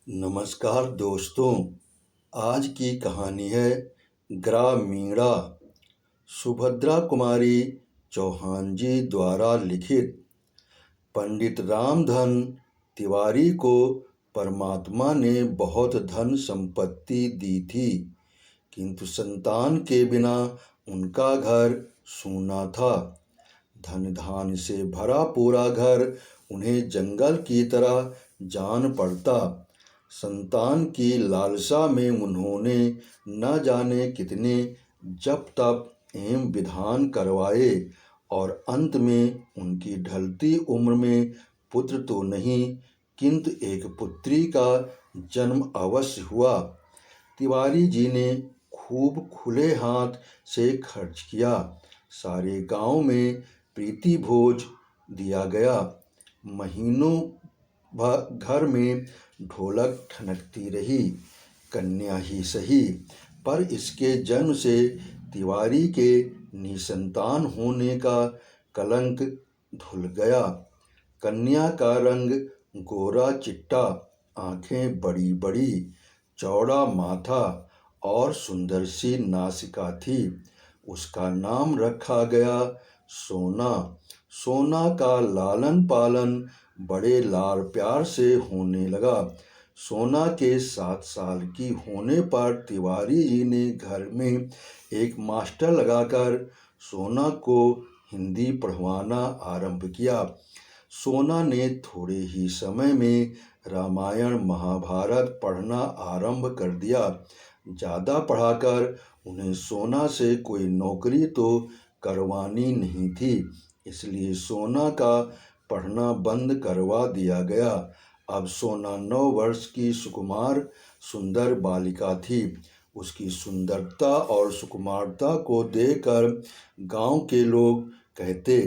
नमस्कार दोस्तों। आज की कहानी है ग्रामीणा। सुभद्रा कुमारी चौहान जी द्वारा लिखित। पंडित रामधन तिवारी को परमात्मा ने बहुत धन संपत्ति दी थी, किंतु संतान के बिना उनका घर सूना था। धन धान से भरा पूरा घर उन्हें जंगल की तरह जान पड़ता। संतान की लालसा में उन्होंने न जाने कितने जप तप एवं विधान करवाए और अंत में उनकी ढलती उम्र में पुत्र तो नहीं किंतु एक पुत्री का जन्म अवश्य हुआ। तिवारी जी ने खूब खुले हाथ से खर्च किया। सारे गांव में प्रीति भोज दिया गया। महीनों भर घर में ढोलक ठनकती रही। कन्या ही सही, पर इसके जन्म से तिवारी के निसंतान होने का कलंक धुल गया। कन्या का रंग गोरा चिट्टा, आंखें बड़ी बड़ी, चौड़ा माथा और सुंदर सी नासिका थी। उसका नाम रखा गया सोना। सोना का लालन पालन बड़े लाड़ प्यार से होने लगा। सोना के 7 साल की होने पर तिवारी जी ने घर में एक मास्टर लगाकर सोना को हिंदी पढ़वाना आरंभ किया। सोना ने थोड़े ही समय में रामायण महाभारत पढ़ना आरंभ कर दिया। ज़्यादा पढ़ाकर उन्हें सोना से कोई नौकरी तो करवानी नहीं थी, इसलिए सोना का पढ़ना बंद करवा दिया गया। अब सोना 9 वर्ष की सुकुमार सुंदर बालिका थी। उसकी सुंदरता और सुकुमारता को देखकर गांव के लोग कहते,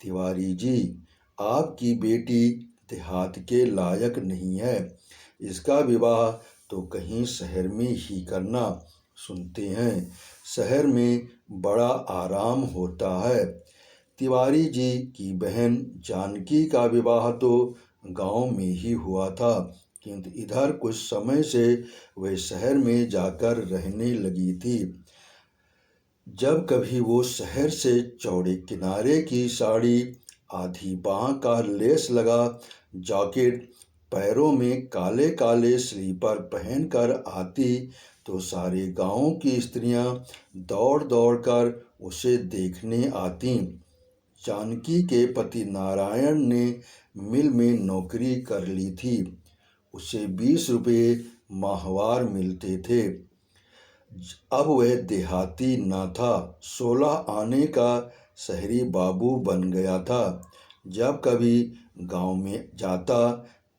तिवारी जी, आपकी बेटी देहात के लायक नहीं है, इसका विवाह तो कहीं शहर में ही करना। सुनते हैं शहर में बड़ा आराम होता है। तिवारी जी की बहन जानकी का विवाह तो गांव में ही हुआ था, किंतु इधर कुछ समय से वह शहर में जाकर रहने लगी थी। जब कभी वो शहर से चौड़े किनारे की साड़ी, आधी बाह का लेस लगा जैकेट, पैरों में काले काले स्लीपर पहनकर आती तो सारे गांव की स्त्रियां दौड़ दौड़ कर उसे देखने आतीं। जानकी के पति नारायण ने मिल में नौकरी कर ली थी। उसे 20 रुपये माहवार मिलते थे। अब वह देहाती न था, 16 आने का शहरी बाबू बन गया था। जब कभी गांव में जाता,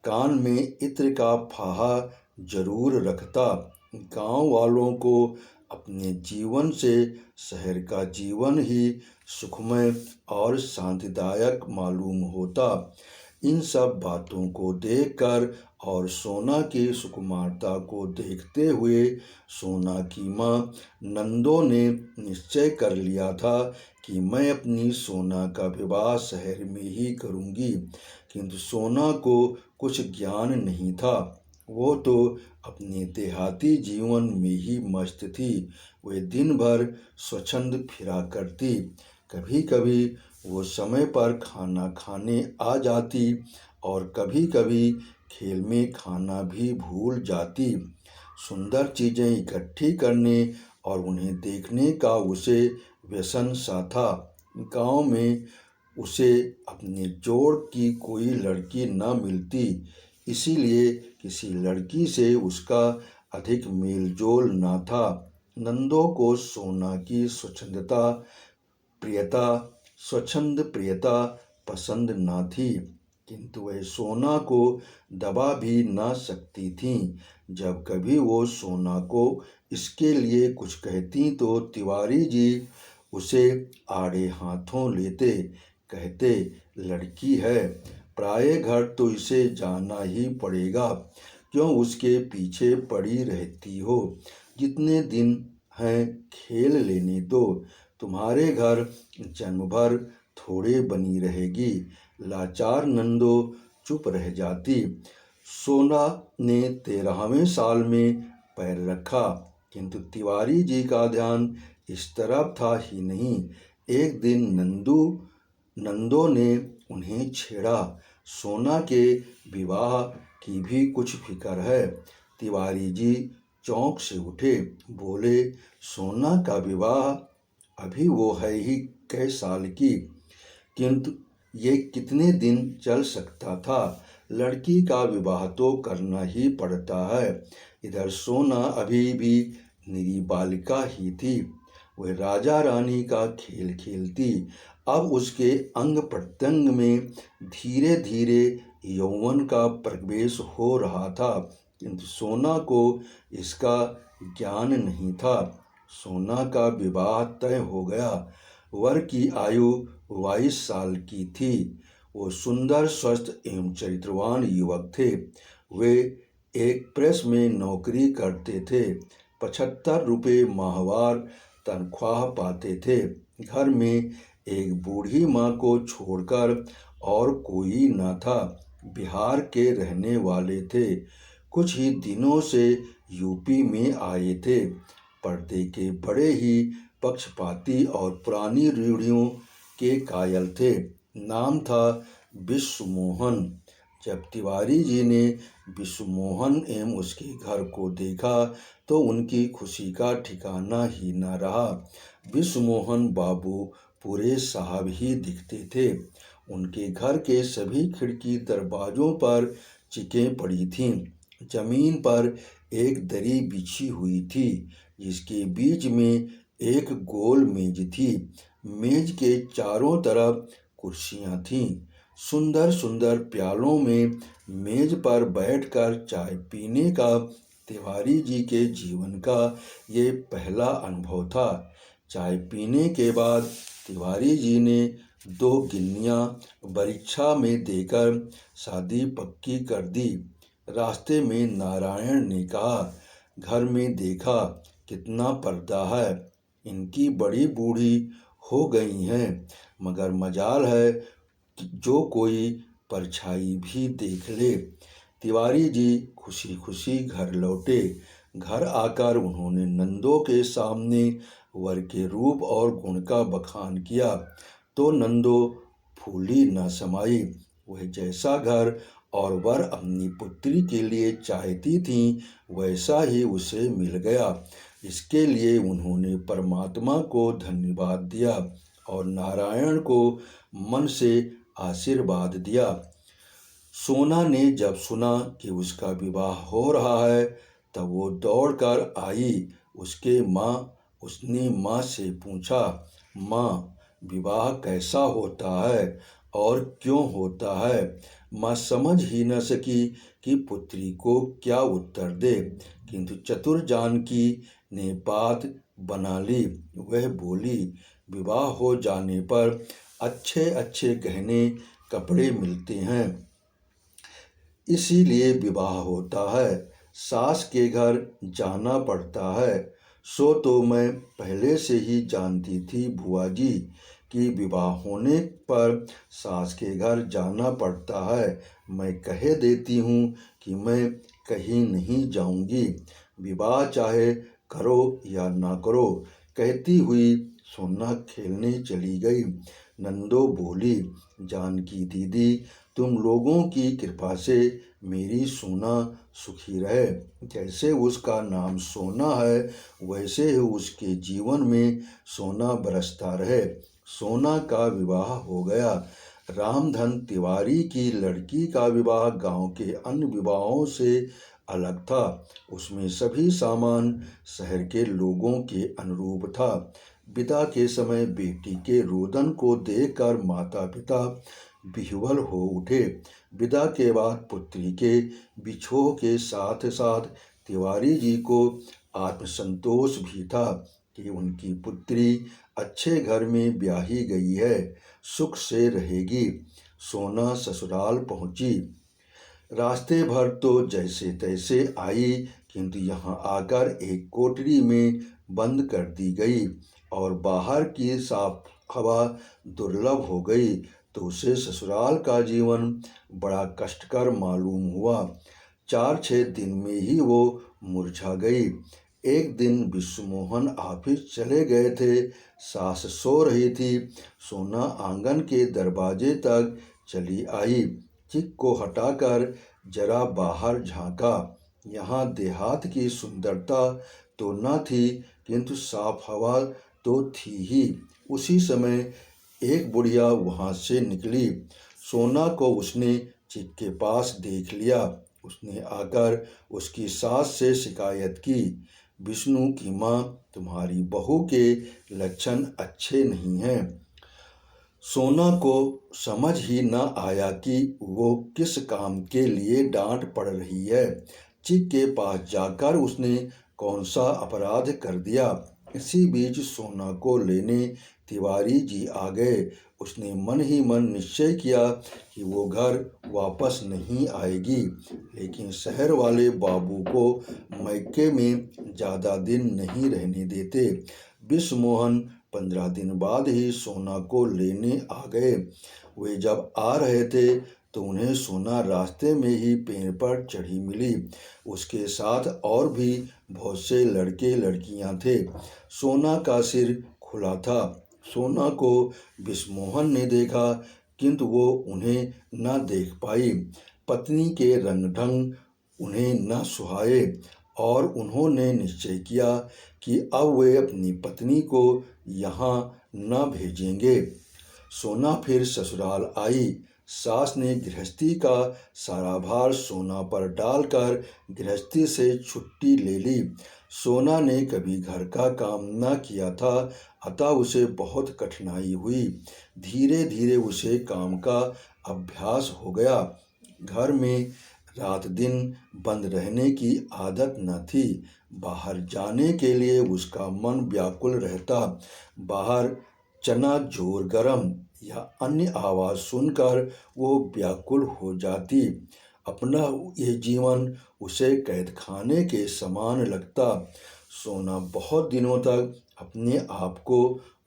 कान में इत्र का फाहा जरूर रखता। गांव वालों को अपने जीवन से शहर का जीवन ही सुखमय और शांतिदायक मालूम होता। इन सब बातों को देखकर और सोना की सुकुमारता को देखते हुए सोना की माँ नंदो ने निश्चय कर लिया था कि मैं अपनी सोना का विवाह शहर में ही करूँगी। किंतु सोना को कुछ ज्ञान नहीं था। वो तो अपने देहाती जीवन में ही मस्त थी। वह दिन भर स्वच्छंद फिरा करती। कभी कभी वो समय पर खाना खाने आ जाती और कभी कभी खेल में खाना भी भूल जाती। सुंदर चीज़ें इकट्ठी करने और उन्हें देखने का उसे व्यसन सा था। गांव में उसे अपने जोड़ की कोई लड़की न मिलती, इसीलिए किसी लड़की से उसका अधिक मेलजोल न था। नंदो को सोना की स्वच्छंद प्रियता पसंद न थी, किंतु वह सोना को दबा भी न सकती थीं। जब कभी वो सोना को इसके लिए कुछ कहती तो तिवारी जी उसे आड़े हाथों लेते, कहते, लड़की है, प्राय घर तो इसे जाना ही पड़ेगा, क्यों उसके पीछे पड़ी रहती हो। जितने दिन हैं खेल लेने दो, तुम्हारे घर जन्म भर थोड़े बनी रहेगी। लाचार नंदो चुप रह जाती। सोना ने 13वें साल में पैर रखा, किंतु तिवारी जी का ध्यान इस तरफ था ही नहीं। एक दिन नंदो ने उन्हें छेड़ा, सोना के विवाह की भी कुछ फिक्र है। तिवारी जी चौंक से उठे, बोले, सोना का विवाह? अभी वो है ही कै साल की, किंतु ये कितने दिन चल सकता था? लड़की का विवाह तो करना ही पड़ता है। इधर सोना अभी भी निरी बालिका ही थी। वह राजा रानी का खेल खेलती। अब उसके अंग प्रत्यंग में धीरे धीरे यौवन का प्रवेश हो रहा था, किंतु सोना को इसका ज्ञान नहीं था। सोना का विवाह तय हो गया। वर की आयु 22 साल की थी। वो सुंदर, स्वस्थ एवं चरित्रवान युवक थे। वे एक प्रेस में नौकरी करते थे। 75 रुपये माहवार तनख्वाह पाते थे। घर में एक बूढ़ी माँ को छोड़कर और कोई न था। बिहार के रहने वाले थे। कुछ ही दिनों से यूपी में आए थे। पर्दे के बड़े ही पक्षपाती और पुरानी रूढ़ियों के कायल थे। नाम था विश्वमोहन। जब तिवारी जी ने विश्वमोहन एवं उसके घर को देखा तो उनकी खुशी का ठिकाना ही न रहा। विश्वमोहन बाबू पूरे साहब ही दिखते थे। उनके घर के सभी खिड़की दरवाजों पर चिकें पड़ी थीं। जमीन पर एक दरी बिछी हुई थी, जिसके बीच में एक गोल मेज थी। मेज के चारों तरफ कुर्सियां थीं। सुंदर सुंदर प्यालों में मेज पर बैठकर चाय पीने का तिवारी जी के जीवन का ये पहला अनुभव था। चाय पीने के बाद तिवारी जी ने 2 गिन्नियां परीक्षा में देकर शादी पक्की कर दी। रास्ते में नारायण ने कहा, घर में देखा कितना पर्दा है, इनकी बड़ी बूढ़ी हो गई हैं, मगर मजाल है कि जो कोई परछाई भी देख ले। तिवारी जी खुशी खुशी घर लौटे। घर आकर उन्होंने नंदो के सामने वर के रूप और गुण का बखान किया तो नंदो फूली न समाई। वह जैसा घर और वर अपनी पुत्री के लिए चाहती थी, वैसा ही उसे मिल गया। इसके लिए उन्होंने परमात्मा को धन्यवाद दिया और नारायण को मन से आशीर्वाद दिया। सोना ने जब सुना कि उसका विवाह हो रहा है, तब वो दौड़कर आई। उसने माँ से पूछा, माँ, विवाह कैसा होता है और क्यों होता है? माँ समझ ही न सकी कि पुत्री को क्या उत्तर दे, किंतु चतुर जानकी ने बात बना ली। वह बोली, विवाह हो जाने पर अच्छे अच्छे गहने कपड़े मिलते हैं, इसीलिए विवाह होता है। सास के घर जाना पड़ता है। सो तो मैं पहले से ही जानती थी बुआ जी कि विवाह होने पर सास के घर जाना पड़ता है। मैं कह देती हूँ कि मैं कहीं नहीं जाऊँगी, विवाह चाहे करो या ना करो। कहती हुई सोना खेलने चली गई। नंदो बोली, जानकी दीदी, तुम लोगों की कृपा से मेरी सोना सुखी रहे। जैसे उसका नाम सोना है, वैसे ही उसके जीवन में सोना बरसता रहे। सोना का विवाह हो गया। रामधन तिवारी की लड़की का विवाह गांव के अन्य विवाहों से अलग था। उसमें सभी सामान शहर के लोगों के अनुरूप था। विदा के समय बेटी के रोदन को देखकर माता पिता विह्वल हो उठे। विदा के बाद पुत्री के बिछोह के साथ साथ तिवारी जी को आत्मसंतोष भी था कि उनकी पुत्री अच्छे घर में ब्याही गई है, सुख से रहेगी। सोना ससुराल पहुंची। रास्ते भर तो जैसे तैसे आई, किंतु यहाँ आकर एक कोठरी में बंद कर दी गई और बाहर की साफ हवा दुर्लभ हो गई तो उसे ससुराल का जीवन बड़ा कष्टकर मालूम हुआ। 4-6 दिन में ही वो मुरझा गई। एक दिन विश्वमोहन ऑफिस चले गए थे। सास सो रही थी। सोना आंगन के दरवाजे तक चली आई। चिक को हटाकर जरा बाहर झांका। यहाँ देहात की सुंदरता तो न थी, किंतु साफ हवा तो थी ही। उसी समय एक बुढ़िया वहाँ से निकली। सोना को उसने चिक के पास देख लिया। उसने आकर उसकी सास से शिकायत की, विष्णु की माँ, तुम्हारी बहू के लक्षण अच्छे नहीं हैं। सोना को समझ ही न आया कि वो किस काम के लिए डांट पड़ रही है। चिक के पास जाकर उसने कौन सा अपराध कर दिया। इसी बीच सोना को लेने तिवारी जी आ गए। उसने मन ही मन निश्चय किया कि वो घर वापस नहीं आएगी, लेकिन शहर वाले बाबू को मैके में ज़्यादा दिन नहीं रहने देते। विश्वमोहन 15 दिन बाद ही सोना को लेने आ गए। वे जब आ रहे थे तो उन्हें सोना रास्ते में ही पेड़ पर चढ़ी मिली। उसके साथ और भी बहुत से लड़के लड़कियां थे। सोना का सिर खुला था। सोना को विश्वमोहन ने देखा, किंतु वो उन्हें न देख पाई। पत्नी के रंग ढंग उन्हें न सुहाए और उन्होंने निश्चय किया कि अब वे अपनी पत्नी को यहाँ न भेजेंगे। सोना फिर ससुराल आई। सास ने गृहस्थी का सारा भार सोना पर डालकर गृहस्थी से छुट्टी ले ली। सोना ने कभी घर का काम न किया था, अतः उसे बहुत कठिनाई हुई। धीरे धीरे उसे काम का अभ्यास हो गया। घर में रात दिन बंद रहने की आदत न थी। बाहर जाने के लिए उसका मन व्याकुल रहता। बाहर चना जोर गरम या अन्य आवाज़ सुनकर वो व्याकुल हो जाती। अपना ये जीवन उसे कैद खाने के समान लगता। सोना बहुत दिनों तक अपने आप को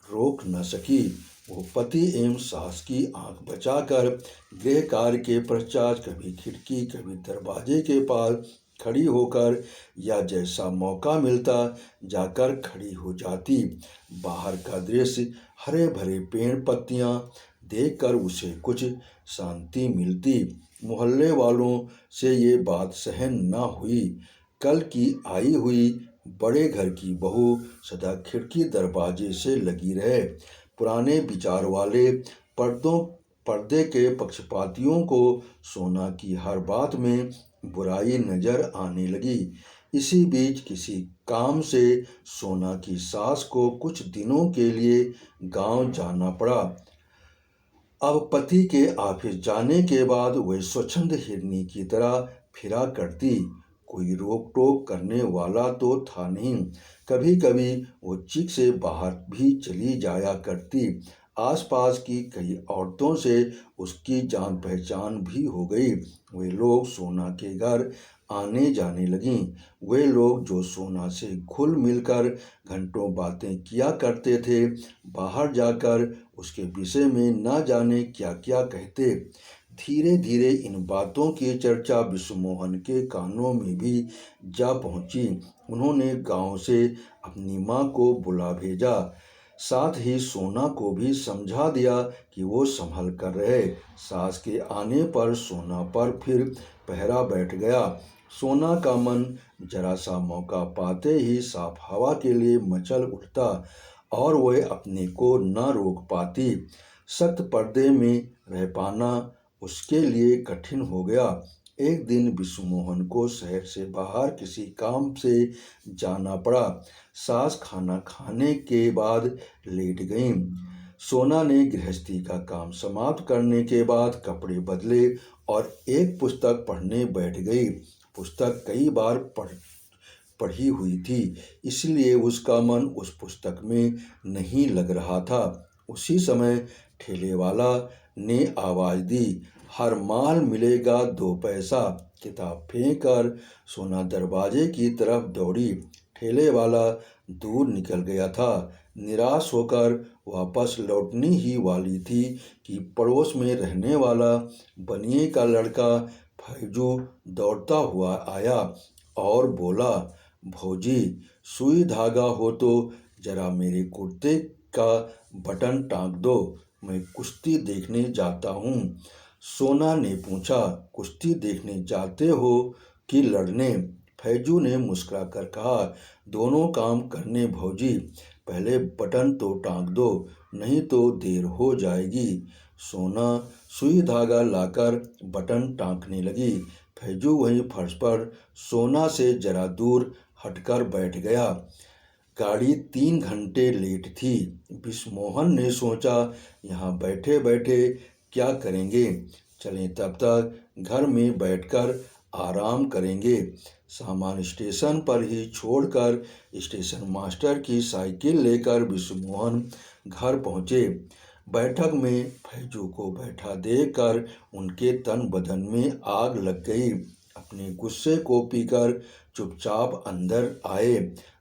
रोक न सकी। वो पति एवं सास की आंख बचाकर गृह कार्य के पश्चात कभी खिड़की कभी दरवाजे के पास खड़ी होकर या जैसा मौका मिलता जाकर खड़ी हो जाती। बाहर का दृश्य, हरे भरे पेड़ पत्तियां देखकर उसे कुछ शांति मिलती। मोहल्ले वालों से ये बात सहन न हुई। कल की आई हुई बड़े घर की बहू सदा खिड़की दरवाजे से लगी रहे। पुराने विचार वाले पर्दे के पक्षपातियों को सोना की हर बात में बुराई नजर आने लगी। इसी बीच किसी काम से सोना की सास को कुछ दिनों के लिए गांव जाना पड़ा। अब पति के ऑफिस जाने के बाद वह स्वच्छंद हिरनी की तरह फिरा करती। कोई रोक टोक करने वाला तो था नहीं। कभी कभी वो चिक से बाहर भी चली जाया करती। आसपास की कई औरतों से उसकी जान पहचान भी हो गई। वे लोग सोना के घर आने जाने लगीं। वे लोग जो सोना से घुल मिलकर घंटों बातें किया करते थे, बाहर जाकर उसके विषय में न जाने क्या क्या कहते। धीरे धीरे इन बातों की चर्चा विश्वमोहन के कानों में भी जा पहुंची। उन्होंने गांव से अपनी माँ को बुला भेजा। साथ ही सोना को भी समझा दिया कि वो संभल कर रहे। सास के आने पर सोना पर फिर पहरा बैठ गया। सोना का मन जरा सा मौका पाते ही साफ हवा के लिए मचल उठता और वह अपने को न रोक पाती। सख्त पर्दे में रह पाना उसके लिए कठिन हो गया। एक दिन विश्वमोहन को शहर से बाहर किसी काम से जाना पड़ा। सास खाना खाने के बाद लेट गईं। सोना ने गृहस्थी का काम समाप्त करने के बाद कपड़े बदले और एक पुस्तक पढ़ने बैठ गई। पुस्तक कई बार पढ़ी हुई थी, इसलिए उसका मन उस पुस्तक में नहीं लग रहा था। उसी समय ठेले वाला ने आवाज़ दी, हर माल मिलेगा 2 पैसा। किताब फेंक कर सोना दरवाजे की तरफ दौड़ी। ठेले वाला दूर निकल गया था। निराश होकर वापस लौटने ही वाली थी कि पड़ोस में रहने वाला बनिए का लड़का फैजू दौड़ता हुआ आया और बोला, भौजी सुई धागा हो तो जरा मेरे कुर्ते का बटन टाँक दो, मैं कुश्ती देखने जाता हूँ। सोना ने पूछा, कुश्ती देखने जाते हो कि लड़ने? फैजू ने मुस्कुराकर कहा, दोनों काम करने भौजी, पहले बटन तो टाँक दो, नहीं तो देर हो जाएगी। सोना सुई धागा लाकर बटन टाँकने लगी। फैजू वहीं फर्श पर सोना से जरा दूर हटकर बैठ गया। गाड़ी 3 घंटे लेट थी। बिस्मोहन ने सोचा, यहाँ बैठे बैठे क्या करेंगे, चलें तब तक घर में बैठकर आराम करेंगे। सामान स्टेशन पर ही छोड़कर स्टेशन मास्टर की साइकिल लेकर बिस्मोहन घर पहुँचे। बैठक में फैजू को बैठा देखकर उनके तन बदन में आग लग गई। अपने गुस्से को पीकर चुपचाप अंदर आए,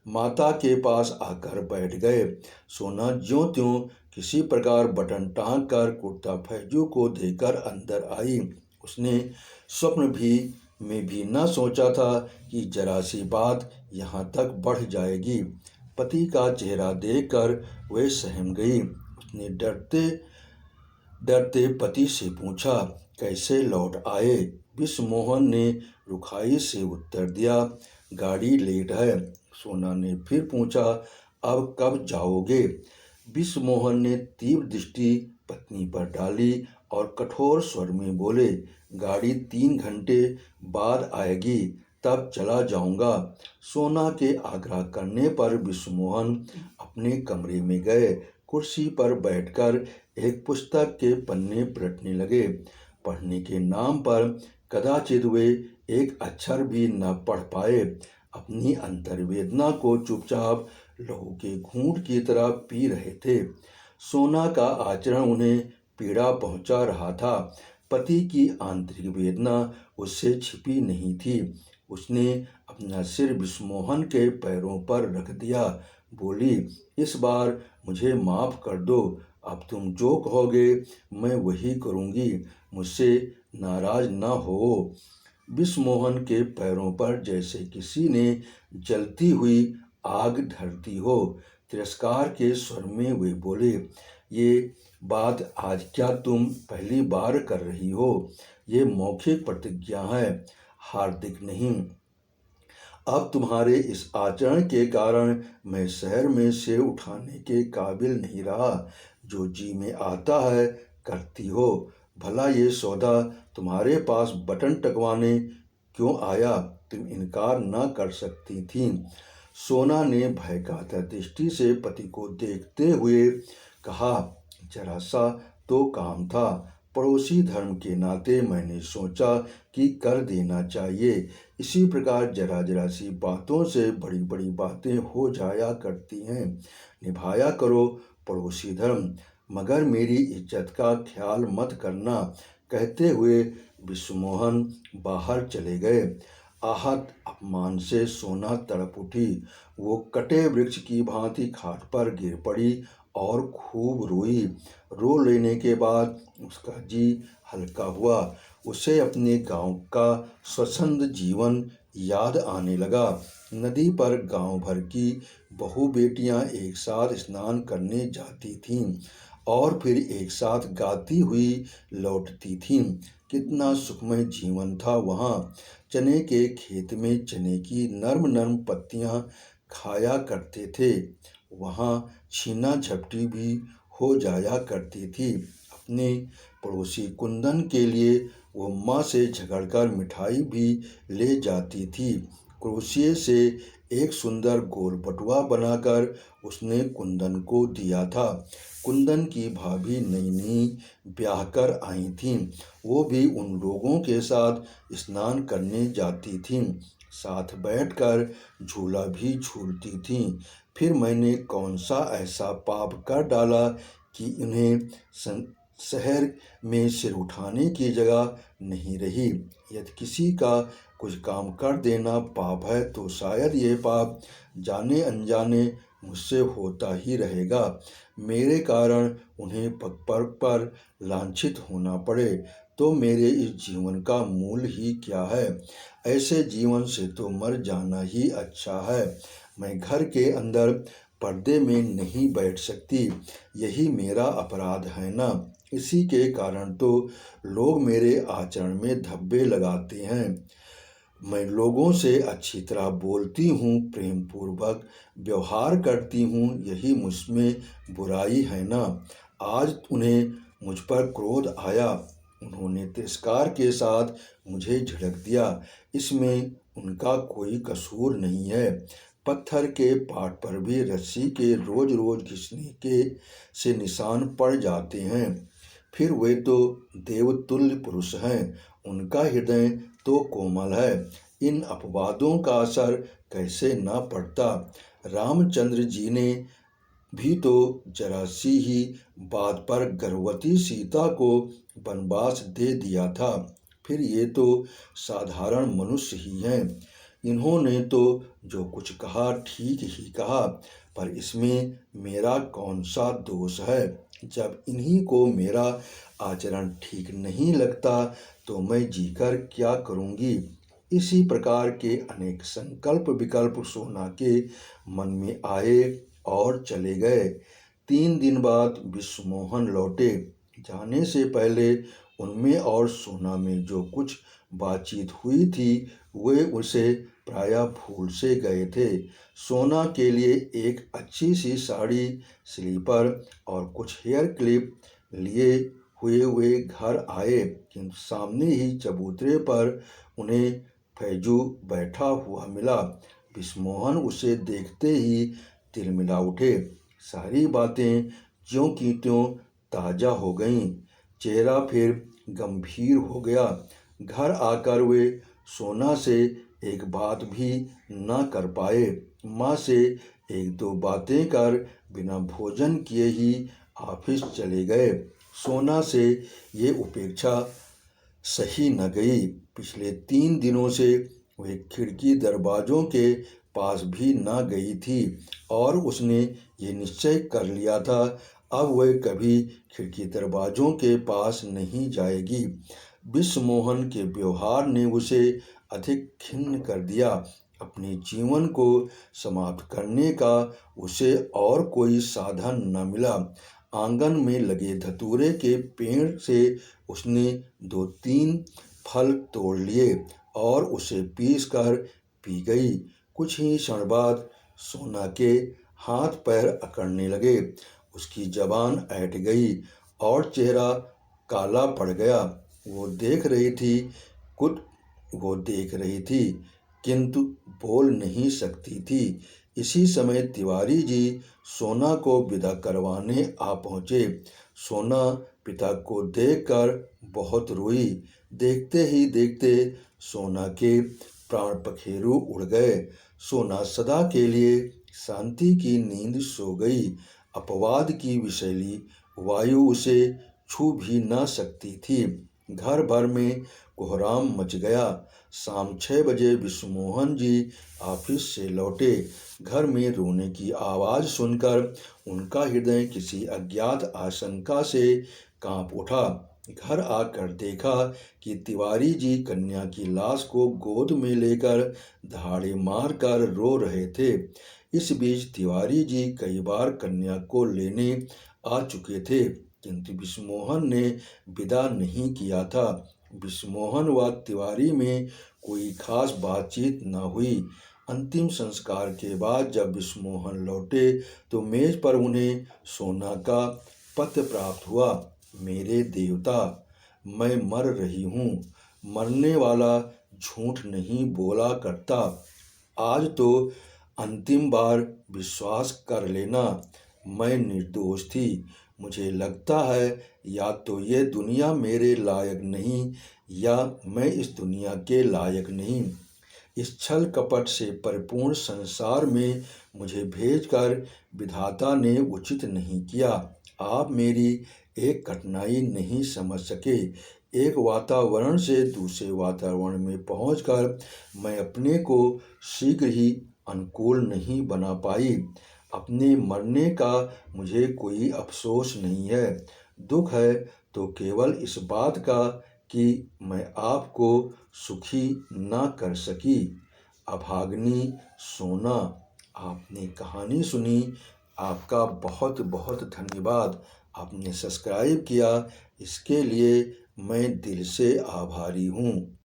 माता के पास आकर बैठ गए। सोना ज्यों त्यों किसी प्रकार बटन टाँग कर कुर्ता फैजू को देकर अंदर आई। उसने स्वप्न में भी न सोचा था कि जरा सी बात यहाँ तक बढ़ जाएगी। पति का चेहरा देखकर वह सहम गई। उसने डरते डरते पति से पूछा, कैसे लौट आए? बिस्मोहन ने रुखाई से उत्तर दिया, गाड़ी लेट है। सोना ने फिर पूछा, अब कब जाओगे? बिस्मोहन ने तीव्र दृष्टि पत्नी पर डाली और कठोर स्वर में बोले, गाड़ी 3 घंटे बाद आएगी, तब चला जाऊंगा। सोना के आग्रह करने पर बिस्मोहन अपने कमरे में गए। कुर्सी पर बैठकर एक पुस्तक के पन्ने पलटने लगे। पढ़ने के नाम पर कदाचित वे एक अक्षर भी न पढ़ पाए। अपनी अंतर्वेदना को चुपचाप लहू के घूंट की तरह पी रहे थे। सोना का आचरण उन्हें पीड़ा पहुंचा रहा था। पति की आंतरिक वेदना उससे छिपी नहीं थी। उसने अपना सिर बिस्मोहन के पैरों पर रख दिया। बोली, इस बार मुझे माफ़ कर दो। अब तुम जो कहोगे मैं वही करूँगी। मुझसे नाराज न हो। बिस्मोहन के पैरों पर जैसे किसी ने जलती हुई आग धरती हो। तिरस्कार के स्वर में वे बोले, ये बात आज क्या तुम पहली बार कर रही हो? ये मौखिक प्रतिज्ञा है, हार्दिक नहीं। अब तुम्हारे इस आचरण के कारण मैं शहर में सिर उठाने के काबिल नहीं रहा। जो जी में आता है करती हो। भला ये सौदा तुम्हारे पास बटन टकवाने क्यों आया? तुम इनकार न कर सकती थीं। सोना ने भयकातर दृष्टि से पति को देखते हुए कहा, जरा सा तो काम था। पड़ोसी धर्म के नाते मैंने सोचा कि कर देना चाहिए। इसी प्रकार जरा जरा सी बातों से बड़ी बड़ी बातें हो जाया करती हैं। निभाया करो पड़ोसी धर्म, मगर मेरी इज्जत का ख्याल मत करना। कहते हुए बिस्मोहन बाहर चले गए। आहत अपमान से सोना तड़प उठी। वो कटे वृक्ष की भांति खाट पर गिर पड़ी और खूब रोई। रो लेने के बाद उसका जी हल्का हुआ। उसे अपने गांव का स्वच्छंद जीवन याद आने लगा। नदी पर गांव भर की बहू बेटियां एक साथ स्नान करने जाती थीं और फिर एक साथ गाती हुई लौटती थीं। कितना सुखमय जीवन था वहाँ। चने के खेत में चने की नर्म नर्म पत्तियां खाया करते थे। वहाँ छीना झपटी भी हो जाया करती थी। अपने पड़ोसी कुंदन के लिए वो माँ से झगड़कर मिठाई भी ले जाती थी। क्रोशिये से एक सुंदर गोल बटुआ बनाकर उसने कुंदन को दिया था। कुंदन की भाभी नई नई ब्याह कर आई थीं। वो भी उन लोगों के साथ स्नान करने जाती थीं, साथ बैठकर झूला भी झूलती थीं। फिर मैंने कौन सा ऐसा पाप कर डाला कि उन्हें शहर में सिर उठाने की जगह नहीं रही। यदि किसी का कुछ काम कर देना पाप है तो शायद ये पाप जाने अनजाने मुझसे होता ही रहेगा। मेरे कारण उन्हें पग पर लांछित होना पड़े। तो मेरे इस जीवन का मूल ही क्या है? ऐसे जीवन से तो मर जाना ही अच्छा है। मैं घर के अंदर पर्दे में नहीं बैठ सकती, यही मेरा अपराध है ना। इसी के कारण तो लोग मेरे आचरण में धब्बे लगाते हैं। मैं लोगों से अच्छी तरह बोलती हूँ, प्रेम पूर्वक व्यवहार करती हूँ, यही मुझमें बुराई है ना। आज उन्हें मुझ पर क्रोध आया, उन्होंने तिरस्कार के साथ मुझे झिड़क दिया। इसमें उनका कोई कसूर नहीं है। पत्थर के पाट पर भी रस्सी के रोज रोज घिसने के से निशान पड़ जाते हैं। फिर वे तो देवतुल्य पुरुष हैं, उनका हृदय तो कोमल है। इन अपवादों का असर कैसे ना पड़ता। रामचंद्र जी ने भी तो जरा सी ही बात पर गर्भवती सीता को वनवास दे दिया था। फिर ये तो साधारण मनुष्य ही हैं। इन्होंने तो जो कुछ कहा ठीक ही कहा, पर इसमें मेरा कौन सा दोष है? जब इन्हीं को मेरा आचरण ठीक नहीं लगता तो मैं जीकर क्या करूँगी? इसी प्रकार के अनेक संकल्प विकल्प सोना के मन में आए और चले गए। 3 दिन बाद विश्वमोहन लौटे। जाने से पहले उनमें और सोना में जो कुछ बातचीत हुई थी वे उसे प्रायः भूल से गए थे। सोना के लिए एक अच्छी सी साड़ी, स्लीपर और कुछ हेयर क्लिप लिए हुए वे घर आए, किंतु सामने ही चबूतरे पर उन्हें फैजू बैठा हुआ मिला। विश्वमोहन उसे देखते ही तिलमिला उठे। सारी बातें ज्यों की त्यों ताज़ा हो गईं। चेहरा फिर गंभीर हो गया। घर आकर वे सोना से एक बात भी न कर पाए। माँ से एक दो बातें कर बिना भोजन किए ही ऑफिस चले गए। सोना से ये उपेक्षा सही न गई। पिछले 3 दिनों से वे खिड़की दरवाज़ों के पास भी न गई थी और उसने ये निश्चय कर लिया था अब वह कभी खिड़की दरवाज़ों के पास नहीं जाएगी। विश्वमोहन के व्यवहार ने उसे अधिक खिन्न कर दिया। अपने जीवन को समाप्त करने का उसे और कोई साधन न मिला। आंगन में लगे धतूरे के पेड़ से उसने 2-3 फल तोड़ लिए और उसे पीस कर पी गई। कुछ ही क्षण बाद सोना के हाथ पैर अकड़ने लगे। उसकी जबान ऐंठ गई और चेहरा काला पड़ गया। वो देख रही थी किंतु बोल नहीं सकती थी। इसी समय तिवारी जी सोना को विदा करवाने आ पहुँचे। सोना पिता को देखकर बहुत रोई। देखते ही देखते सोना के प्राण पखेरु उड़ गए। सोना सदा के लिए शांति की नींद सो गई। अपवाद की विषैली वायु उसे छू भी न सकती थी। घर भर में कोहराम मच गया। शाम 6 बजे विश्वमोहन जी ऑफिस से लौटे। घर में रोने की आवाज़ सुनकर उनका हृदय किसी अज्ञात आशंका से कांप उठा। घर आकर देखा कि तिवारी जी कन्या की लाश को गोद में लेकर दहाड़े मारकर रो रहे थे। इस बीच तिवारी जी कई बार कन्या को लेने आ चुके थे, किंतु विश्वमोहन ने विदा नहीं किया था। विश्वमोहन व तिवारी में कोई खास बातचीत न हुई। अंतिम संस्कार के बाद जब विश्वमोहन लौटे तो मेज पर उन्हें सोना का पत्र प्राप्त हुआ। मेरे देवता, मैं मर रही हूँ। मरने वाला झूठ नहीं बोला करता। आज तो अंतिम बार विश्वास कर लेना, मैं निर्दोष थी। मुझे लगता है या तो ये दुनिया मेरे लायक नहीं या मैं इस दुनिया के लायक नहीं। इस छल कपट से परिपूर्ण संसार में मुझे भेजकर विधाता ने उचित नहीं किया। आप मेरी एक कठिनाई नहीं समझ सके। एक वातावरण से दूसरे वातावरण में पहुंचकर मैं अपने को शीघ्र ही अनुकूल नहीं बना पाई। अपने मरने का मुझे कोई अफसोस नहीं है। दुख है तो केवल इस बात का कि मैं आपको सुखी ना कर सकी। अभागिनी सोना, आपने कहानी सुनी, आपका बहुत बहुत धन्यवाद। आपने सब्सक्राइब किया, इसके लिए मैं दिल से आभारी हूँ।